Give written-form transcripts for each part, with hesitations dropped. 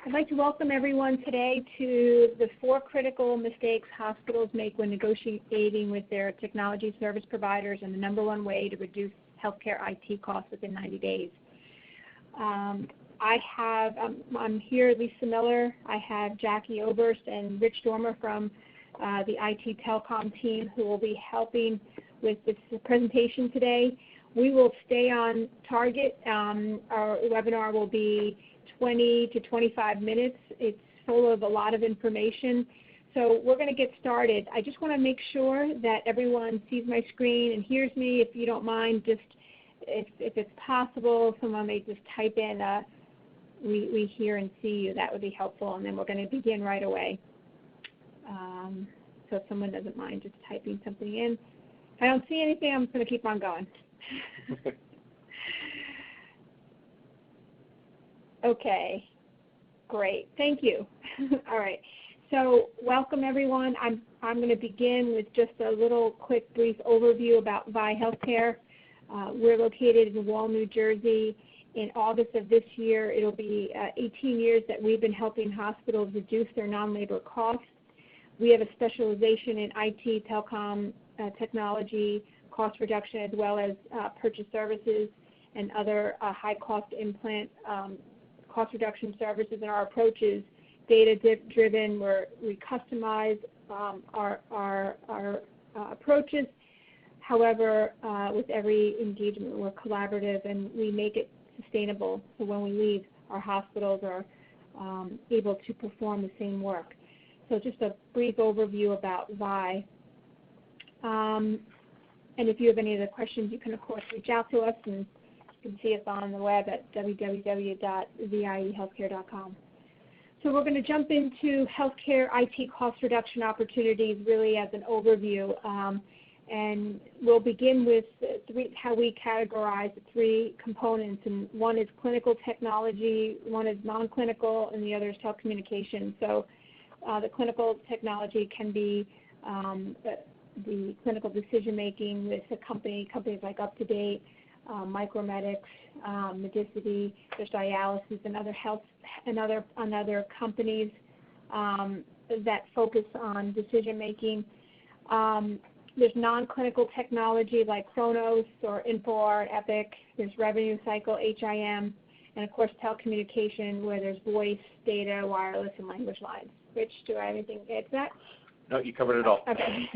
I'd like to welcome everyone today to the 4 critical mistakes hospitals make when negotiating with their technology service providers and the #1 way to reduce healthcare IT costs within 90 days. I'm here, Lisa Miller. I have Jackie Oberst and Rich Dormer from the IT Telecom team who will be helping with this presentation today. We will stay on target. Our webinar will be 20 to 25 minutes. It's full of a lot of information. So we're going to get started. I just want to make sure that everyone sees my screen and hears me. If you don't mind, just if it's possible, someone may just type in, we hear and see you. That would be helpful. And then we're going to begin right away. So if someone doesn't mind just typing something in. If I don't see anything, I'm going to keep on going. Okay, great, thank you. All right, so welcome everyone. I'm going to begin with just a little quick brief overview about VI Healthcare. We're located in Wall, New Jersey. In August of this year, it'll be 18 years that we've been helping hospitals reduce their non-labor costs. We have a specialization in IT, telecom, technology, cost reduction, as well as purchase services and other high-cost implant cost reduction services. And our approach is data-driven. We customize our approaches. However, with every engagement, we're collaborative and we make it sustainable. So when we leave, our hospitals are able to perform the same work. So just a brief overview about VI. And if you have any other questions, you can, of course, reach out to us, and you can see us on the web at www.viehealthcare.com. So we're going to jump into healthcare IT cost reduction opportunities really as an overview. And we'll begin with how we categorize the 3 components. And one is clinical technology, one is non-clinical, and the other is telecommunications. So the clinical technology can be the clinical decision-making with companies like UpToDate, Micromedics, Medicity, there's dialysis, and other health and other companies that focus on decision-making. There's non-clinical technology like Chronos or InfoR, Epic. There's revenue cycle, HIM, and of course telecommunication, where there's voice, data, wireless, and language lines. Rich, do I have anything to add to that? No, you covered it all. Okay.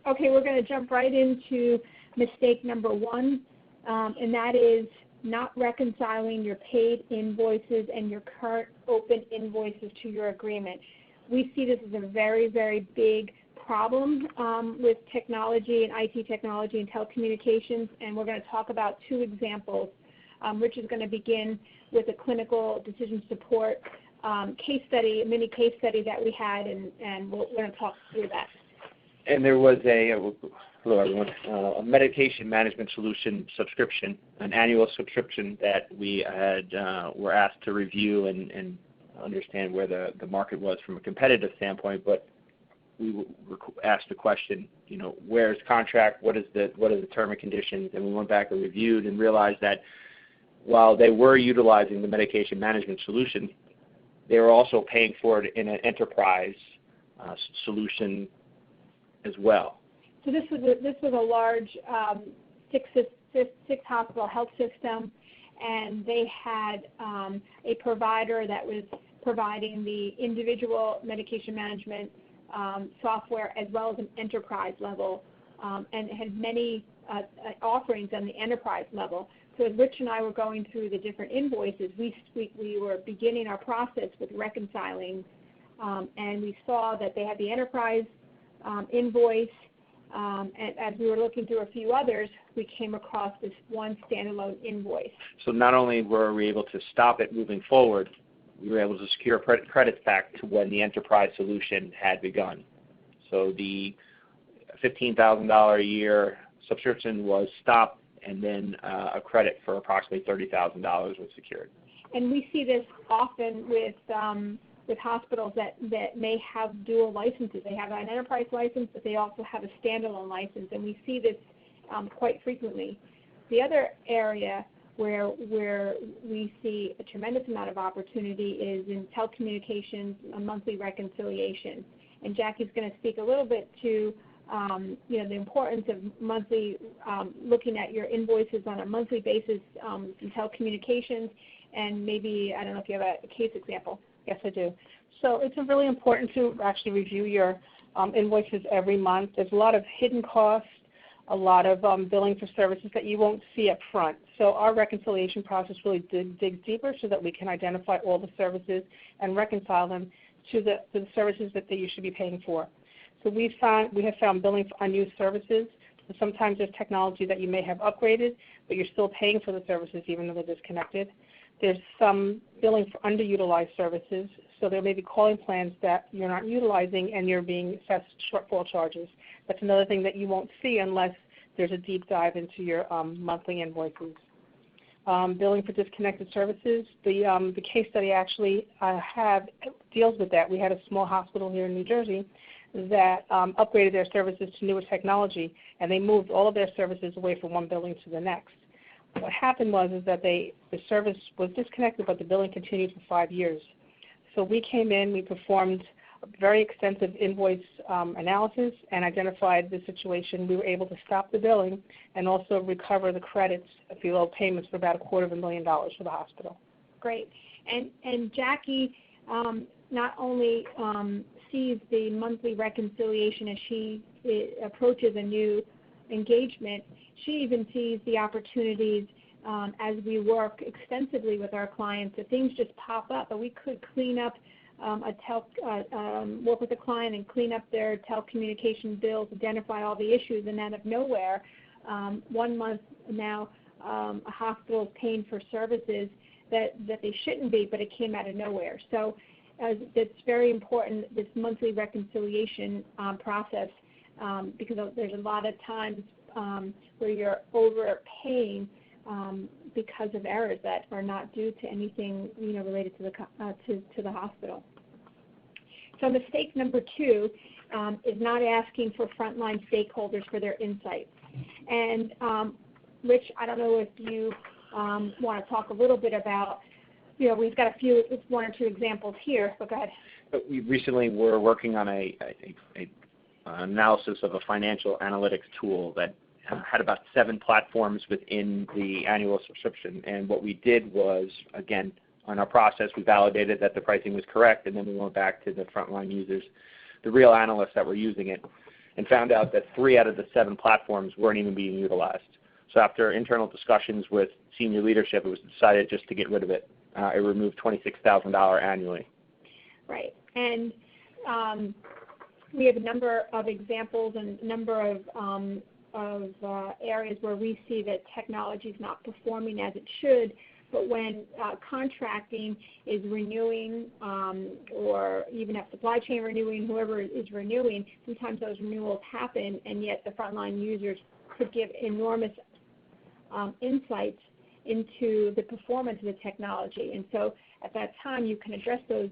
Okay, we're going to jump right into mistake #1, and that is not reconciling your paid invoices and your current open invoices to your agreement. We see this as a very, very big problem with technology and IT technology and telecommunications, and we're going to talk about 2 examples. Rich is going to begin with a clinical decision support case study, a mini case study that we had, and we're going to talk through that. And there was hello everyone, a medication management solution subscription, an annual subscription that we were asked to review and understand where the market was from a competitive standpoint. But we were asked the question, where's contract? What is the term and conditions? And we went back and reviewed and realized that while they were utilizing the medication management solution, they were also paying for it in an enterprise solution as well. So this was a large 6-hospital health system, and they had a provider that was providing the individual medication management software as well as an enterprise level, and it had many offerings on the enterprise level. So as Rich and I were going through the different invoices, we were beginning our process with reconciling, and we saw that they had the enterprise invoice, and as we were looking through a few others, we came across this one standalone invoice. So not only were we able to stop it moving forward, we were able to secure credits back to when the enterprise solution had begun. So the $15,000 a year subscription was stopped, and then a credit for approximately $30,000 was secured. And we see this often with hospitals that may have dual licenses. They have an enterprise license, but they also have a standalone license, and we see this quite frequently. The other area where we see a tremendous amount of opportunity is in telecommunications, a monthly reconciliation. And Jackie's going to speak a little bit to the importance of monthly, looking at your invoices on a monthly basis in telecommunications, and maybe, I don't know if you have a case example. Yes, I do. So it's really important to actually review your invoices every month. There's a lot of hidden costs, a lot of billing for services that you won't see up front. So our reconciliation process really digs deeper so that we can identify all the services and reconcile them to the services that you should be paying for. So we have found billing for unused services. So sometimes there's technology that you may have upgraded, but you're still paying for the services even though they're disconnected. There's some billing for underutilized services. So there may be calling plans that you're not utilizing and you're being assessed shortfall charges. That's another thing that you won't see unless there's a deep dive into your monthly invoices. Billing for disconnected services. The case study actually have deals with that. We had a small hospital here in New Jersey that upgraded their services to newer technology, and they moved all of their services away from one building to the next. What happened was that the service was disconnected, but the billing continued for 5 years. So we came in, we performed a very extensive invoice analysis and identified the situation. We were able to stop the billing and also recover the credits, below payments, for about $250,000 for the hospital. Great. And Jackie not only sees the monthly reconciliation as she approaches a new engagement, she even sees the opportunities as we work extensively with our clients. If things just pop up, but we could clean up work with the client and clean up their telecommunication bills, identify all the issues, and out of nowhere, 1 month now, a hospital is paying for services that they shouldn't be, but it came out of nowhere. So it's very important, this monthly reconciliation process, because there's a lot of times where you're overpaying because of errors that are not due to anything related to the hospital. So mistake number 2 is not asking for frontline stakeholders for their insights. And Rich, I don't know if you want to talk a little bit about, we've got one or two examples here, but go ahead. We recently were working on an analysis of a financial analytics tool that had about 7 platforms within the annual subscription. And what we did was, again, on our process, we validated that the pricing was correct, and then we went back to the frontline users, the real analysts that were using it, and found out that 3 out of the 7 platforms weren't even being utilized. So after internal discussions with senior leadership, it was decided just to get rid of it. It removed $26,000 annually. Right. And we have a number of examples and a number of areas where we see that technology is not performing as it should, but when contracting is renewing or even if supply chain renewing, whoever is renewing, sometimes those renewals happen, and yet the frontline users could give enormous insights into the performance of the technology. And so at that time, you can address those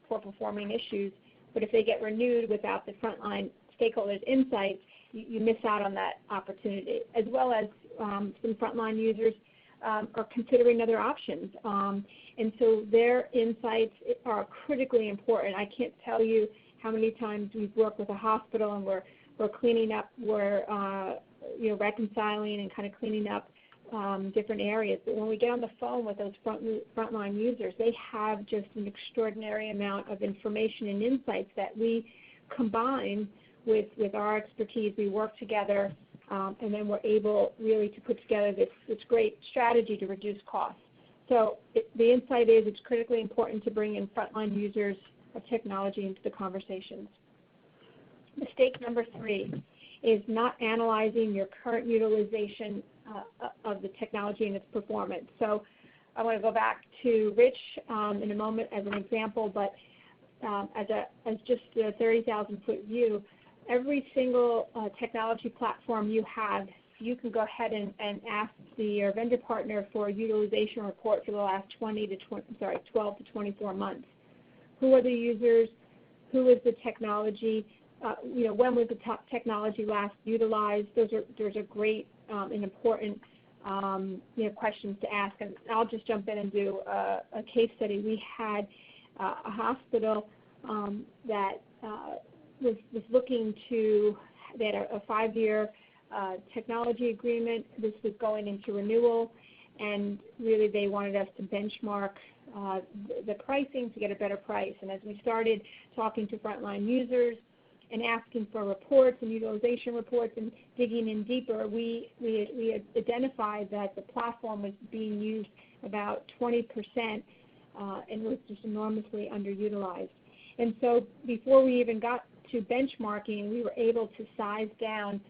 poor performing issues, but if they get renewed without the frontline stakeholders' insights, you miss out on that opportunity, as well as some frontline users are considering other options. And so their insights are critically important. I can't tell you how many times we've worked with a hospital and we're cleaning up, we're reconciling and kind of cleaning up different areas. But when we get on the phone with those frontline users, they have just an extraordinary amount of information and insights that we combine with our expertise. We work together, and then we're able really to put together this great strategy to reduce costs. So the insight is it's critically important to bring in frontline users of technology into the conversations. Mistake number 3 is not analyzing your current utilization of the technology and its performance. So I want to go back to Rich in a moment as an example, but as just a 30,000-foot view, every single technology platform you have, you can go ahead and ask your vendor partner for a utilization report for the last 12 to 24 months. Who are the users? Who is the technology? When was the technology last utilized? Those are great and important questions to ask. And I'll just jump in and do a case study. We had a hospital that was looking to, they had a 5-year technology agreement. This was going into renewal, and really they wanted us to benchmark the pricing to get a better price. And as we started talking to frontline users and asking for reports and utilization reports and digging in deeper, we had identified that the platform was being used about 20% and was just enormously underutilized. And so before we even got to benchmarking, we were able to size down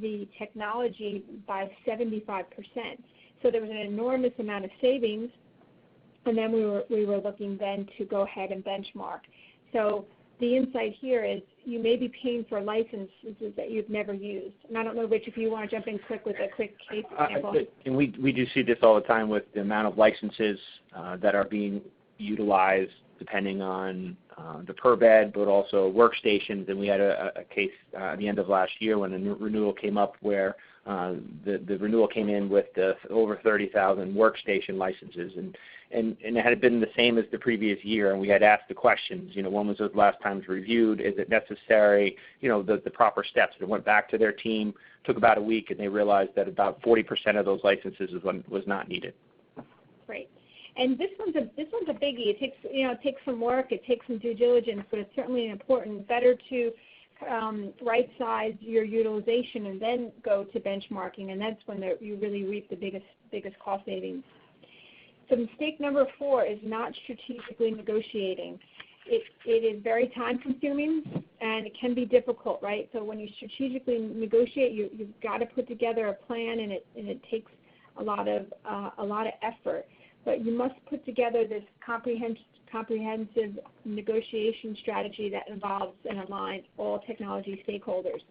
the technology by 75%. So there was an enormous amount of savings, and then we were looking then to go ahead and benchmark. So the insight here is you may be paying for licenses that you've never used. And I don't know, Rich, if you want to jump in quick with a quick case example. And we do see this all the time with the amount of licenses that are being utilized depending on the per bed, but also workstations. And we had a case at the end of last year when a renewal came up where the renewal came in with over 30,000 workstation licenses, and it had been the same as the previous year. And we had asked the questions, when was those last times reviewed? Is it necessary? The proper steps. It went back to their team, took about a week, and they realized that about 40% of those licenses was not needed. Great. And this one's a biggie. It takes some work, it takes some due diligence, but it's certainly important. Better to right size your utilization and then go to benchmarking, and that's when you really reap the biggest cost savings. So mistake number 4 is not strategically negotiating. It is very time consuming and it can be difficult, right? So when you strategically negotiate, you've got to put together a plan, and it takes a lot of effort. But you must put together this comprehensive negotiation strategy that involves and aligns all technology stakeholders.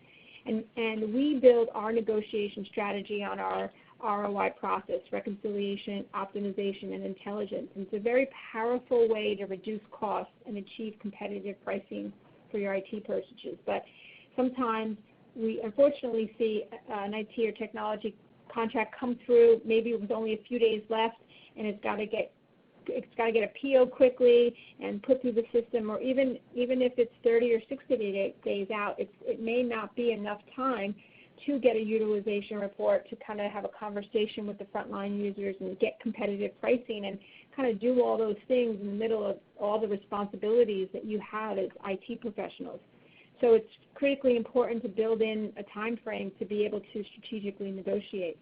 And we build our negotiation strategy on our ROI process, reconciliation, optimization, and intelligence. And it's a very powerful way to reduce costs and achieve competitive pricing for your IT purchases. But sometimes we unfortunately see an IT or technology contract come through, maybe with only a few days left, and it's got to get a PO quickly and put through the system, or even if it's 30 or 60 days out, it may not be enough time to get a utilization report, to kind of have a conversation with the frontline users and get competitive pricing and kind of do all those things in the middle of all the responsibilities that you have as IT professionals. So it's critically important to build in a time frame to be able to strategically negotiate.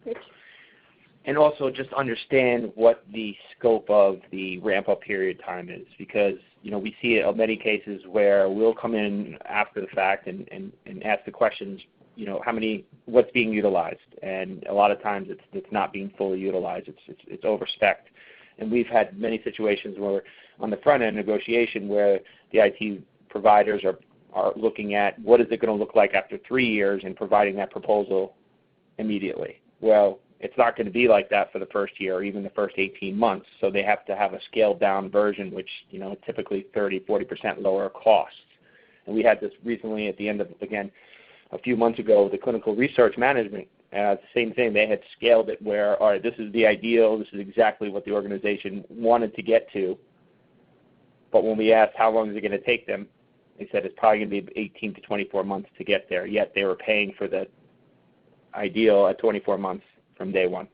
Rich? And also just understand what the scope of the ramp-up period time is, because we see it in many cases where we'll come in after the fact and ask the questions, what's being utilized, and a lot of times it's not being fully utilized. It's overspec'd, and we've had many situations where on the front end negotiation where the IT providers are looking at what is it going to look like after 3 years and providing that proposal immediately. Well, it's not going to be like that for the first year or even the first 18 months. So they have to have a scaled down version, which, typically 30-40% lower costs. And we had this recently at the end of, again, a few months ago, the clinical research management. Same thing. They had scaled it where, all right, this is the ideal. This is exactly what the organization wanted to get to. But when we asked how long is it going to take them, they said it's probably going to be 18 to 24 months to get there. Yet they were paying for the ideal at 24 months from day one.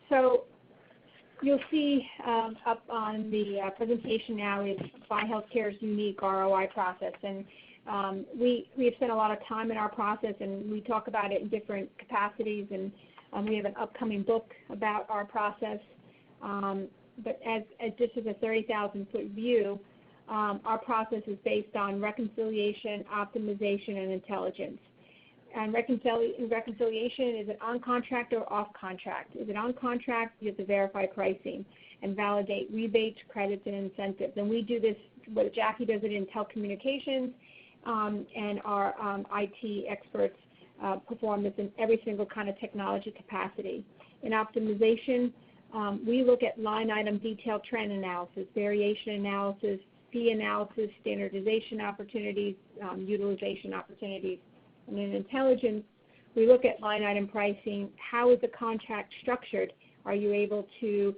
So you'll see up on the presentation now is Vi Healthcare's unique ROI process. And we have spent a lot of time in our process, and we talk about it in different capacities, and we have an upcoming book about our process. But as just as a 30,000-foot view, our process is based on reconciliation, optimization, and intelligence. And reconciliation, is it on contract or off contract? Is it on contract? You have to verify pricing and validate rebates, credits, and incentives. And we do this, Jackie does it in telecommunications, and our IT experts perform this in every single kind of technology capacity. In optimization, we look at line item detailed trend analysis, variation analysis, fee analysis, standardization opportunities, utilization opportunities. And in intelligence, we look at line item pricing. How is the contract structured? Are you able to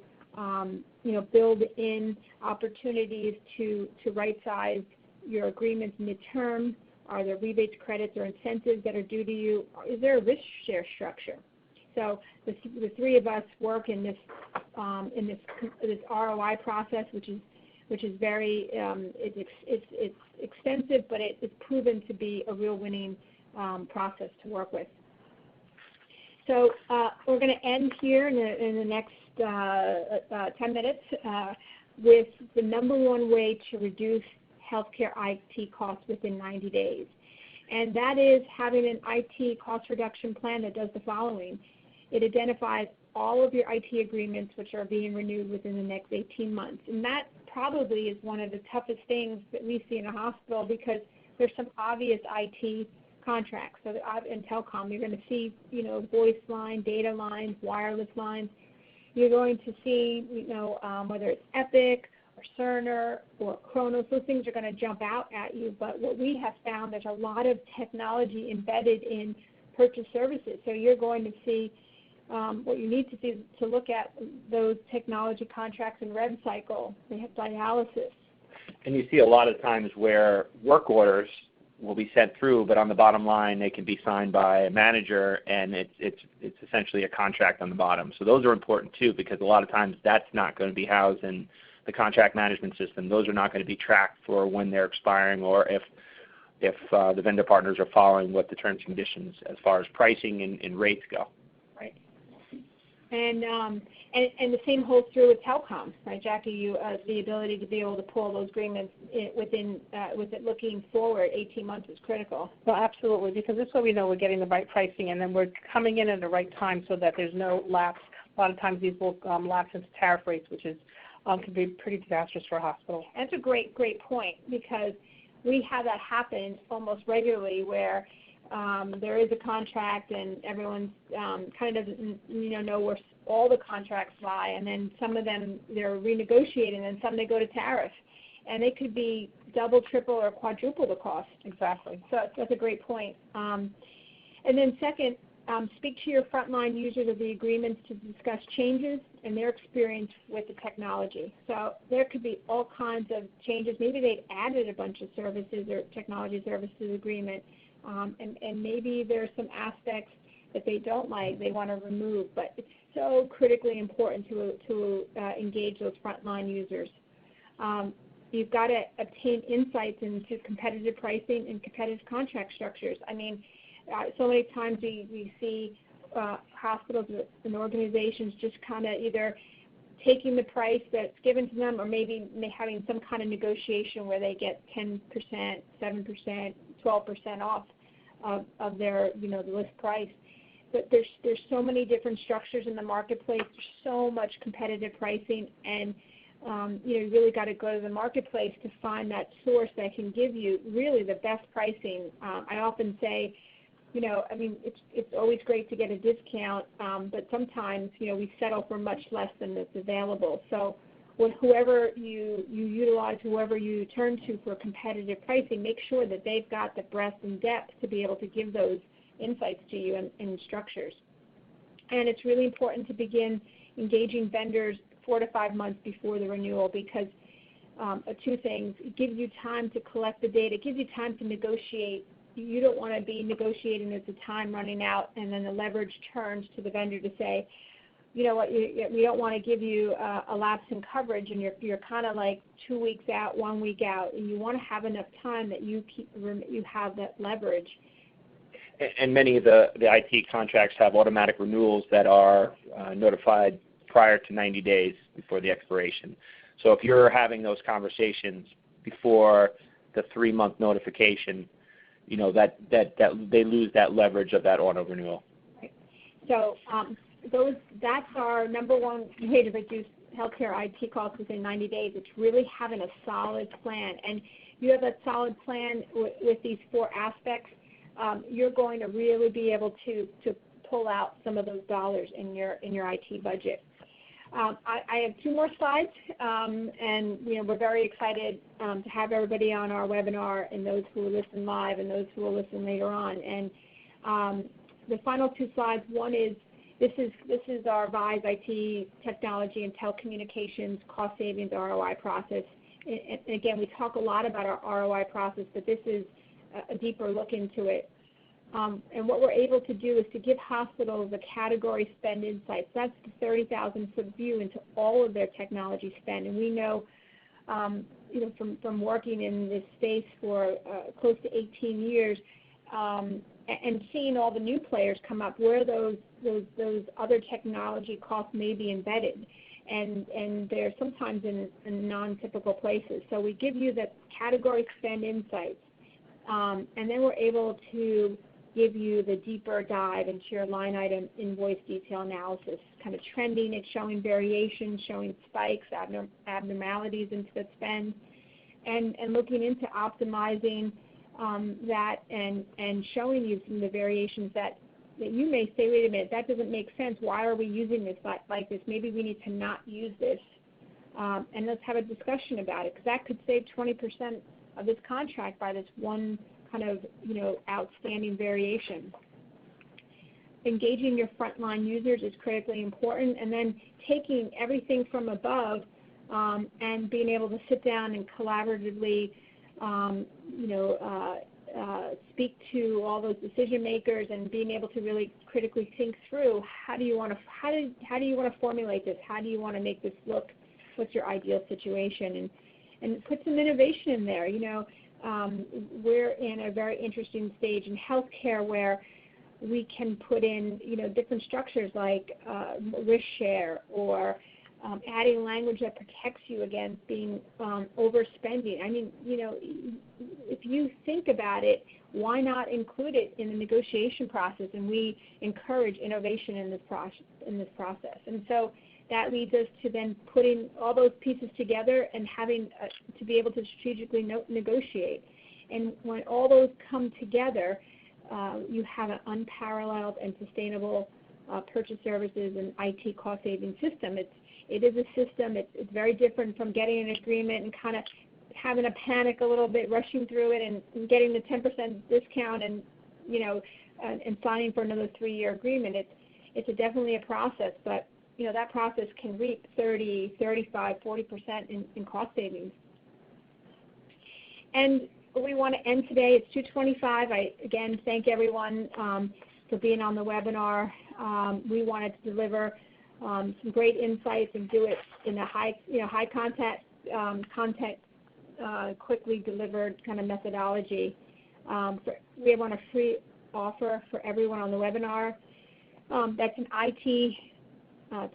build in opportunities to right-size your agreements midterm? Are there rebates, credits, or incentives that are due to you? Is there a risk share structure? So the three of us work in this ROI process, which is very it's extensive, but it's proven to be a real winning process to work with. So we're going to end here in the next 10 minutes with the number one way to reduce healthcare IT costs within 90 days. And that is having an IT cost reduction plan that does the following. It identifies all of your IT agreements which are being renewed within the next 18 months. And that probably is one of the toughest things that we see in a hospital because there's some obvious IT contracts. So in telecom, you're going to see, voice line, data lines, wireless lines. You're going to see, whether it's Epic or Cerner or Kronos, those things are going to jump out at you. But what we have found, there's a lot of technology embedded in purchase services. So you're going to see what you need to do to look at those technology contracts and rev cycle. They have dialysis. And you see a lot of times where work orders will be sent through, but on the bottom line they can be signed by a manager, and it's essentially a contract on the bottom. So those are important too, because a lot of times that's not going to be housed in the contract management system. Those are not going to be tracked for when they're expiring, or if the vendor partners are following what the terms and conditions as far as pricing and rates go. Right. And the same holds true with telecom, right, Jackie? The ability to be able to pull those agreements with it looking forward 18 months is critical. Well, absolutely, because this way we know we're getting the right pricing, and then we're coming in at the right time so that there's no lapse. A lot of times these will lapse into tariff rates, which is can be pretty disastrous for a hospital. That's a great point, because we have that happen almost regularly where there is a contract and everyone kind of doesn't know where all the contracts lie, and then some of them they're renegotiating, and some they go to tariff, and they could be double, triple, or quadruple the cost. Exactly. So that's a great point. And then second, speak to your frontline users of the agreements to discuss changes and their experience with the technology. So there could be all kinds of changes. Maybe they've added a bunch of services or technology services agreement, and maybe there's some aspects that they don't like, they want to remove, but it's so critically important to engage those frontline users. You've got to obtain insights into competitive pricing and competitive contract structures. I mean, so many times we see hospitals and organizations just kind of either taking the price that's given to them, or maybe having some kind of negotiation where they get 10%, 7%, 12% off of their, the list price. But there's so many different structures in the marketplace. There's so much competitive pricing, and you really got to go to the marketplace to find that source that can give you really the best pricing. I often say, it's always great to get a discount, but sometimes, we settle for much less than that's available. So whoever you utilize, whoever you turn to for competitive pricing, make sure that they've got the breadth and depth to be able to give those insights to you and structures. And it's really important to begin engaging vendors 4 to 5 months before the renewal, because two things: it gives you time to collect the data, it gives you time to negotiate. You don't want to be negotiating as the time running out and then the leverage turns to the vendor to say, you know what, we don't want to give you a lapse in coverage, and you're kind of like 2 weeks out, 1 week out, and you want to have enough time that you have that leverage. And many of the IT contracts have automatic renewals that are notified prior to 90 days before the expiration. So if you're having those conversations before the 3-month notification, that they lose that leverage of that auto renewal. Right. So that's our number one way to reduce healthcare IT costs within 90 days. It's really having a solid plan, and you have a solid plan with these 4 aspects. You're going to really be able to pull out some of those dollars in your IT budget. I have 2 more slides, and we're very excited to have everybody on our webinar, and those who will listen live and those who will listen later on. And the final 2 slides, one is this is our VISE IT technology and telecommunications cost savings ROI process. And again, we talk a lot about our ROI process, but this is a deeper look into it. And what we're able to do is to give hospitals a category spend insights. That's the 30,000-foot view into all of their technology spend. And we know, from working in this space for close to 18 years, and seeing all the new players come up, where those other technology costs may be embedded, and they're sometimes in non-typical places. So we give you the category spend insights, and then we're able to give you the deeper dive into your line item invoice detail analysis, kind of trending it, showing variations, showing spikes, abnormalities into the spend, and looking into optimizing that and showing you some of the variations that you may say, wait a minute, that doesn't make sense. Why are we using this like this? Maybe we need to not use this. And let's have a discussion about it, because that could save 20% of this contract by this one kind of outstanding variation. Engaging your frontline users is critically important, and then taking everything from above and being able to sit down and collaboratively speak to all those decision makers, and being able to really critically think through how do you want to formulate this? How do you want to make this look? What's your ideal situation? And put some innovation in there. We're in a very interesting stage in healthcare where we can put in different structures like risk share, or adding language that protects you against being overspending. I mean, if you think about it, why not include it in the negotiation process? And we encourage innovation in this process. And so that leads us to then putting all those pieces together and having to be able to strategically negotiate. And when all those come together, you have an unparalleled and sustainable purchase services and IT cost saving system. It is a system. It's very different from getting an agreement and kind of having a panic a little bit, rushing through it and getting the 10% discount and signing for another 3-year agreement. It's definitely a process, but that process can reap 30, 35, 40% in cost savings. And we want to end today. It's 2:25. I again thank everyone for being on the webinar. We wanted to deliver some great insights and do it in a high content, quickly delivered kind of methodology. We want a free offer for everyone on the webinar. That's an IT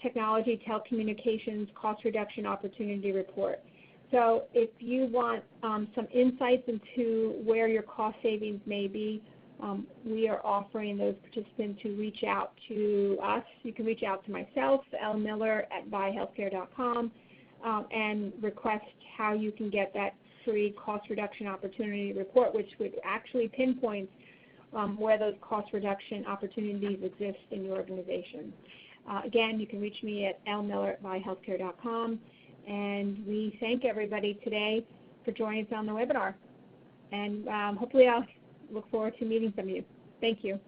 technology, telecommunications, cost reduction opportunity report. So if you want some insights into where your cost savings may be, we are offering those participants to reach out to us. You can reach out to myself, lmiller@vihealthcare.com, and request how you can get that free cost reduction opportunity report, which would actually pinpoint where those cost reduction opportunities exist in your organization. Again, you can reach me at lmiller@vihealthcare.com. And we thank everybody today for joining us on the webinar. And hopefully I'll look forward to meeting some of you. Thank you.